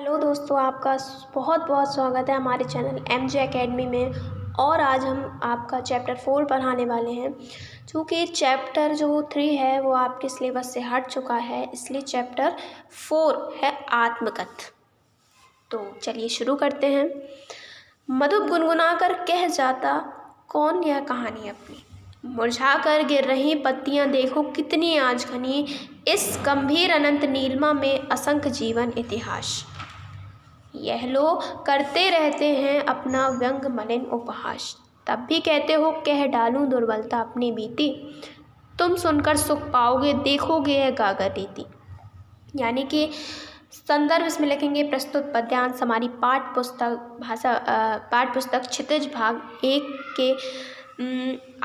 Hello दोस्तों, आपका बहुत बहुत स्वागत है हमारे चैनल एमजे एकेडमी में। और आज हम आपका चैप्टर 4 पढ़ाने वाले हैं। चूँकि चैप्टर जो 3 है वो आपके सिलेबस से हट चुका है, इसलिए चैप्टर 4 है आत्मकथ। तो चलिए शुरू करते हैं। मधु गुनगुना कर कह जाता, कौन यह कहानी अपनी, मुरझा कर गिर रही पत्तियां देखो कितनी आज घनी, इस गंभीर अनंत नीलिमा में असंख्य जीवन इतिहास। यह लोग करते रहते हैं अपना व्यंग मलिन उपहास, तब भी कहते हो कह डालूं दुर्बलता अपनी बीती, तुम सुनकर सुख पाओगे देखोगे यह गागर रीति। यानी कि संदर्भ इसमें लिखेंगे प्रस्तुत पद्यांश हमारी पाठ पुस्तक क्षितिज भाग 1 के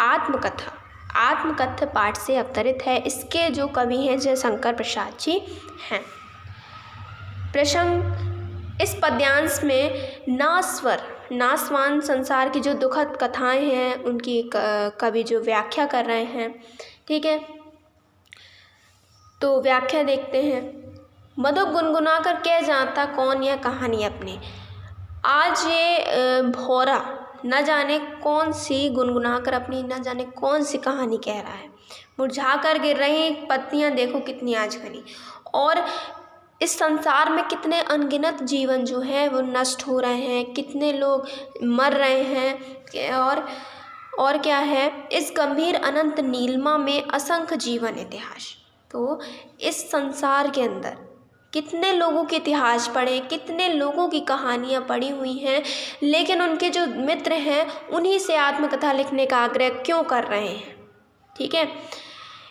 आत्मकथा पाठ से अवतरित है। इसके जो कवि हैं जयशंकर प्रसाद जी हैं। प्रसंग इस पद्यांश में नासवान संसार की जो दुखद कथाएं हैं उनकी कवि जो व्याख्या कर रहे हैं। ठीक है, तो व्याख्या देखते हैं। मधु गुनगुना कर कह जाता, कौन यह कहानी अपनी। आज ये भौरा न जाने कौन सी गुनगुना कर अपनी न जाने कौन सी कहानी कह रहा है। मुरझा कर गिर रही पत्तियां देखो कितनी आज घनी, और इस संसार में कितने अनगिनत जीवन जो हैं वो नष्ट हो रहे हैं, कितने लोग मर रहे हैं, और क्या है, इस गंभीर अनंत नीलिमा में असंख्य जीवन इतिहास। तो इस संसार के अंदर कितने लोगों के इतिहास पढ़े, कितने लोगों की कहानियाँ पड़ी हुई हैं, लेकिन उनके जो मित्र हैं उन्हीं से आत्मकथा लिखने का आग्रह क्यों कर रहे हैं। ठीक है,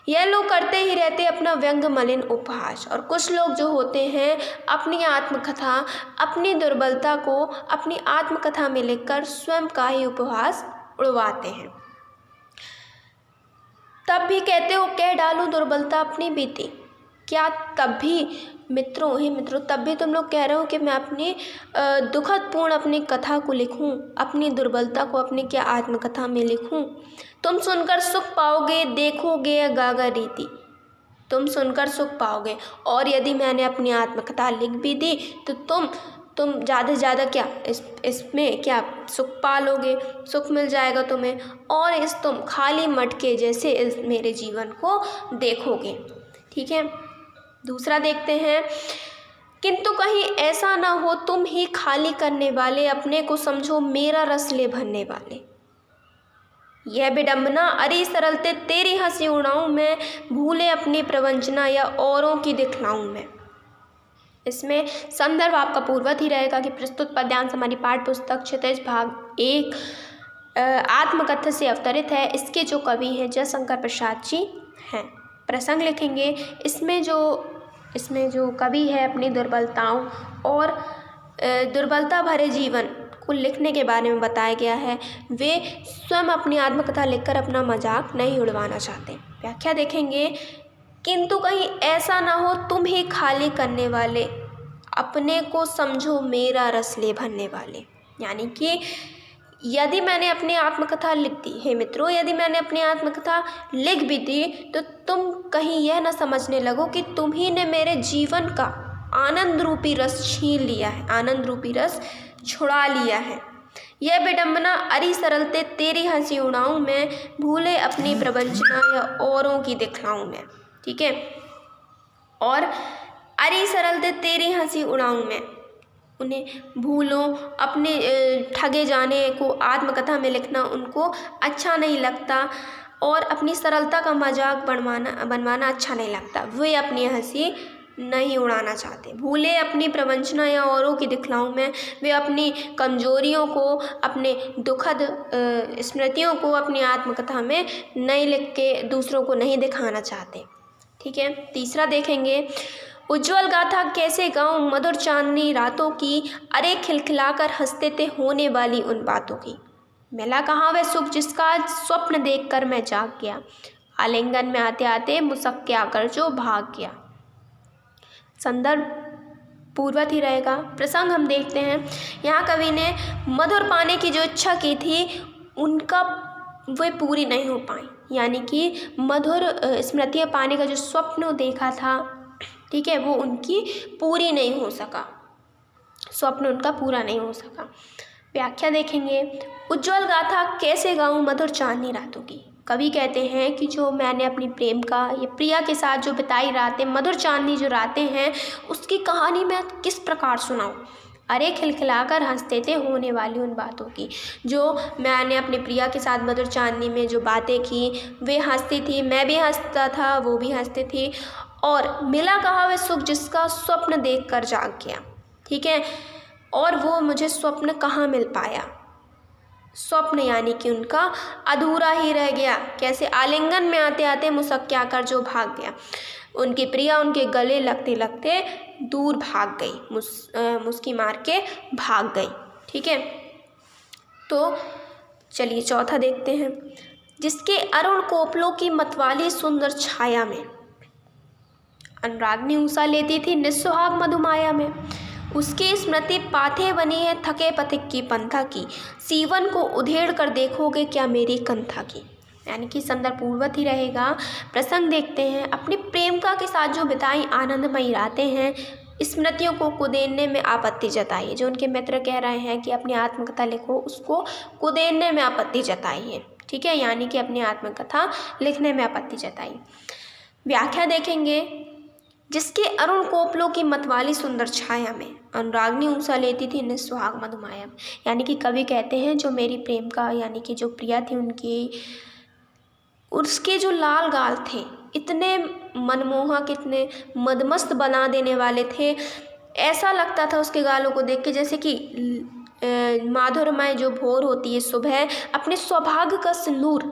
यह लोग करते ही रहते अपना व्यंग मलिन उपहास, और कुछ लोग जो होते हैं अपनी आत्मकथा, अपनी दुर्बलता को अपनी आत्मकथा में लिखकर स्वयं का ही उपहास उड़वाते हैं। तब भी कहते हो कह डालूं दुर्बलता अपनी बीती। क्या तब भी मित्रों तब भी तुम लोग कह रहे हो कि मैं अपनी दुखद पूर्ण अपनी कथा को लिखूं, अपनी दुर्बलता को अपनी क्या आत्मकथा में लिखूं। तुम सुनकर सुख पाओगे देखोगे यह गागर रीति, तुम सुनकर सुख पाओगे, और यदि मैंने अपनी आत्मकथा लिख भी दी तो तुम ज़्यादा से ज़्यादा क्या इसमें क्या सुख पालोगे, सुख मिल जाएगा तुम्हें, और तुम खाली मटके जैसे इस मेरे जीवन को देखोगे। ठीक है, दूसरा देखते हैं। किंतु कहीं ऐसा ना हो तुम ही खाली करने वाले, अपने को समझो मेरा रस ले भरने वाले। यह विडंबना अरे सरलते तेरी हंसी उड़ाऊं मैं, भूले अपनी प्रवंचना या औरों की दिखलाऊं मैं। इसमें संदर्भ आपका पूर्वत ही रहेगा कि प्रस्तुत पद्यांश हमारी पाठ पुस्तक क्षितिज भाग 1 आत्मकथा से अवतरित है। इसके जो कवि हैं जयशंकर प्रसाद जी हैं। प्रसंग लिखेंगे। इसमें जो कवि है अपनी दुर्बलताओं और दुर्बलता भरे जीवन को लिखने के बारे में बताया गया है। वे स्वयं अपनी आत्मकथा लिखकर अपना मजाक नहीं उड़वाना चाहते। व्याख्या देखेंगे। किंतु कहीं ऐसा ना हो तुम ही खाली करने वाले, अपने को समझो मेरा रस ले भरने वाले। यानी कि यदि मैंने अपनी आत्मकथा लिख दी, हे मित्रों यदि मैंने अपनी आत्मकथा लिख भी दी तो तुम कहीं यह ना समझने लगो कि तुम ही ने मेरे जीवन का आनंद रूपी रस छीन लिया है, आनंद रूपी रस छुड़ा लिया है। यह विडंबना अरी सरलते तेरी हंसी उड़ाऊं मैं, भूले अपनी प्रवंचना या औरों की दिखलाऊं मैं। ठीक है, और अरी सरलते तेरी हंसी उड़ाऊं मैं, उन्हें भूलों अपने ठगे जाने को आत्मकथा में लिखना उनको अच्छा नहीं लगता, और अपनी सरलता का मजाक बनवाना अच्छा नहीं लगता। वे अपनी हंसी नहीं उड़ाना चाहते। भूले अपनी प्रवंचना या औरों की दिखलाऊं में, वे अपनी कमजोरियों को, अपने दुखद स्मृतियों को अपनी आत्मकथा में नहीं लिख के दूसरों को नहीं दिखाना चाहते। ठीक है, तीसरा देखेंगे। उज्ज्वल गाथा कैसे गाऊं मधुर चांदनी रातों की, अरे खिलखिलाकर हंसते थे होने वाली उन बातों की। मिला कहाँ वह सुख जिसका स्वप्न देखकर मैं जाग गया, आलिंगन में आते आते मुस्कुरा कर जो भाग गया। संदर्भ पूर्वत ही रहेगा। प्रसंग हम देखते हैं। यहाँ कवि ने मधुर पाने की जो इच्छा की थी उनका वे पूरी नहीं हो पाई, यानी कि मधुर स्मृतियाँ पाने का जो स्वप्न देखा था, ठीक है, वो उनकी पूरी नहीं हो सका। स्वप्न उनका पूरा नहीं हो सका। व्याख्या देखेंगे, उज्ज्वल गाथा कैसे गाऊं मधुर चांदनी रातों की। कवि कहते हैं कि जो मैंने अपनी प्रेम का या प्रिया के साथ जो बिताई रातें, मधुर चांदनी जो रातें हैं, उसकी कहानी मैं किस प्रकार सुनाऊं। अरे खिलखिलाकर हंसते थे होने वाली उन बातों की। जो मैंने अपनी प्रिया के साथ मधुर चांदनी में जो बातें की, वे हंसती थी, मैं भी हंसता था, वो भी हंसती थी, और मिला कहा वह सुख जिसका स्वप्न देख कर जाग गया। ठीक है, और वो मुझे स्वप्न कहाँ मिल पाया। स्वप्न यानी कि उनका अधूरा ही रह गया। कैसे, आलिंगन में आते आते मुस्कुरा कर जो भाग गया। उनकी प्रिया उनके गले लगते लगते दूर भाग गई, मुस्की मार के भाग गई। ठीक है, तो चलिए चौथा देखते हैं। जिसके अरुण कोपलों की मतवाली सुंदर छाया में अनुरागनी ऊषा लेती थी निस्सुहाग मधुमाया में। उसकी स्मृति पाथे बनी है थके पथिक की पंथा की। सीवन को उधेड़ कर देखोगे क्या मेरी कंथा की। यानी कि संदर्भ पूर्वत ही रहेगा। प्रसंग देखते हैं। अपनी प्रेमिका के साथ जो बिताई आनंदमयी रातें हैं, स्मृतियों को कुदेरने में आपत्ति जताई। जो उनके मित्र कह रहे हैं कि अपनी आत्मकथा लिखो, उसको कुदेरने में आपत्ति जताई है। ठीक है, यानी कि अपनी आत्मकथा लिखने में आपत्ति जताई। व्याख्या देखेंगे। जिसके अरुण कोपलों की मतवाली सुंदर छाया में अनुरागनी ऊषा लेती थी निस्सुहाग मधुमाया। यानी कि कवि कहते हैं जो मेरी प्रेमिका यानी कि जो प्रिया थी, उनकी उसके जो लाल गाल थे इतने मनमोहक, इतने मदमस्त बना देने वाले थे। ऐसा लगता था उसके गालों को देख के जैसे कि माधुरमय जो भोर होती है सुबह, अपने सौभाग्य का सिंदूर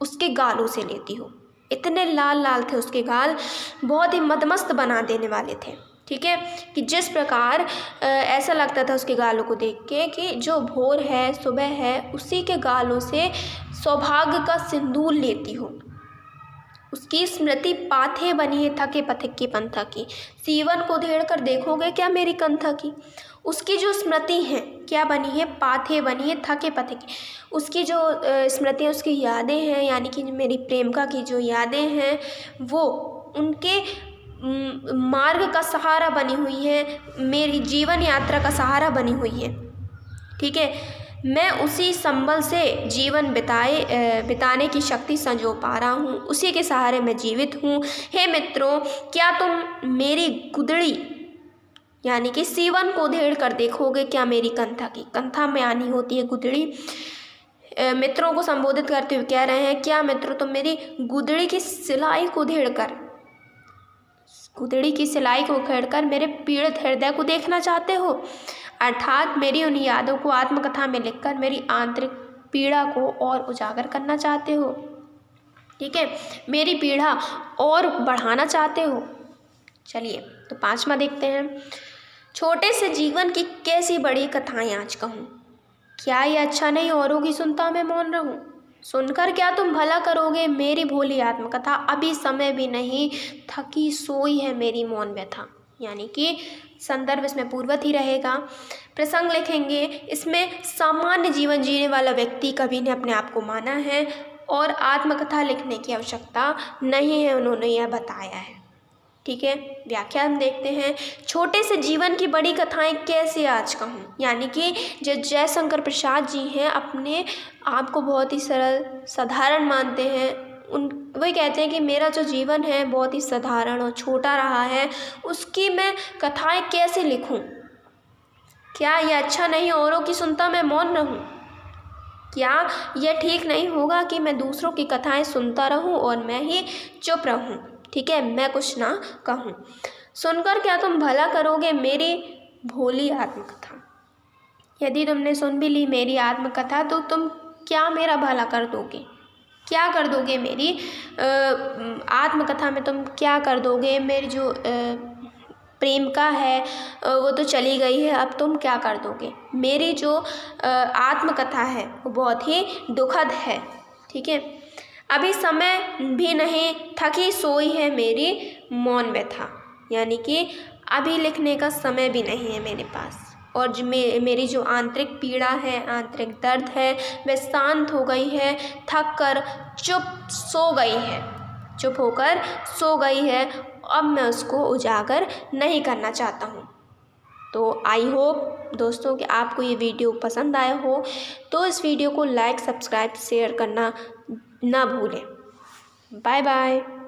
उसके गालों से लेती हो। इतने लाल लाल थे उसके गाल, बहुत ही मदमस्त बना देने वाले थे। ठीक है, कि जिस प्रकार ऐसा लगता था उसके गालों को देख के कि जो भोर है, सुबह है, उसी के गालों से सौभाग्य का सिंदूर लेती हो। उसकी स्मृति पाथे बनी है थके पथिक की पंथा की। सीवन को उधेड़ कर देखोगे क्या मेरी कंथा की। उसकी जो स्मृति है क्या बनी है, पाथे बनी है थके पथिक। उसकी जो स्मृतियाँ, उसकी यादें हैं, यानी कि मेरी प्रेमिका की जो यादें हैं, वो उनके मार्ग का सहारा बनी हुई है, मेरी जीवन यात्रा का सहारा बनी हुई है। ठीक है, मैं उसी संबल से जीवन बिताने की शक्ति संजो पा रहा हूँ, उसी के सहारे मैं जीवित हूँ। हे मित्रों, क्या तुम मेरी गुदड़ी यानी कि सीवन को उधेड़ कर देखोगे क्या मेरी कंथा की। कंथा में आनी होती है गुदड़ी। मित्रों को संबोधित करते हुए कह रहे हैं, क्या मित्रों तुम मेरी गुदड़ी की सिलाई को उधेड़ कर मेरे पीड़ित हृदय को देखना चाहते हो। अर्थात मेरी उन यादों को आत्मकथा में लिखकर मेरी आंतरिक पीड़ा को और उजागर करना चाहते हो। ठीक है, मेरी पीड़ा और बढ़ाना चाहते हो। चलिए तो पांचवा देखते हैं। छोटे से जीवन की कैसी बड़ी कथाएं आज कहूँ, क्या ये अच्छा नहीं औरों की सुनता मैं मौन रहूँ। सुनकर क्या तुम भला करोगे मेरी भोली आत्मकथा, अभी समय भी नहीं थकी सोई है मेरी मौन व्यथा। यानी कि संदर्भ इसमें पूर्वत ही रहेगा। प्रसंग लिखेंगे। इसमें सामान्य जीवन जीने वाला व्यक्ति कवि ने अपने आप को माना है और आत्मकथा लिखने की आवश्यकता नहीं है, उन्होंने यह बताया है। ठीक है, व्याख्या हम देखते हैं। छोटे से जीवन की बड़ी कथाएं कैसे आज कहूँ, यानी कि जो जयशंकर प्रसाद जी हैं अपने आप को बहुत ही सरल साधारण मानते हैं। वही कहते हैं कि मेरा जो जीवन है बहुत ही साधारण और छोटा रहा है, उसकी मैं कथाएं कैसे लिखूं। क्या यह अच्छा नहीं औरों की सुनता मैं मौन रहूं। क्या यह ठीक नहीं होगा कि मैं दूसरों की कथाएं सुनता रहूं और मैं ही चुप रहूं। ठीक है, मैं कुछ ना कहूं। सुनकर क्या तुम भला करोगे मेरी भोली आत्मकथा। यदि तुमने सुन भी ली मेरी आत्मकथा तो तुम क्या मेरा भला कर दोगे, क्या कर दोगे मेरी आत्मकथा में, तुम क्या कर दोगे। मेरी जो प्रेमिका है वो तो चली गई है, अब तुम क्या कर दोगे। मेरी जो आत्मकथा है वो बहुत ही दुखद है। ठीक है, अभी समय भी नहीं थकी सोई है मेरी मौन व्यथा। यानी कि अभी लिखने का समय भी नहीं है मेरे पास, और जो मेरी जो आंतरिक पीड़ा है, आंतरिक दर्द है, वह शांत हो गई है, थक कर चुप होकर सो गई है। अब मैं उसको उजागर नहीं करना चाहता हूँ। तो आई होप दोस्तों कि आपको ये वीडियो पसंद आया हो, तो इस वीडियो को लाइक, सब्सक्राइब, शेयर करना ना भूलें। Bye bye.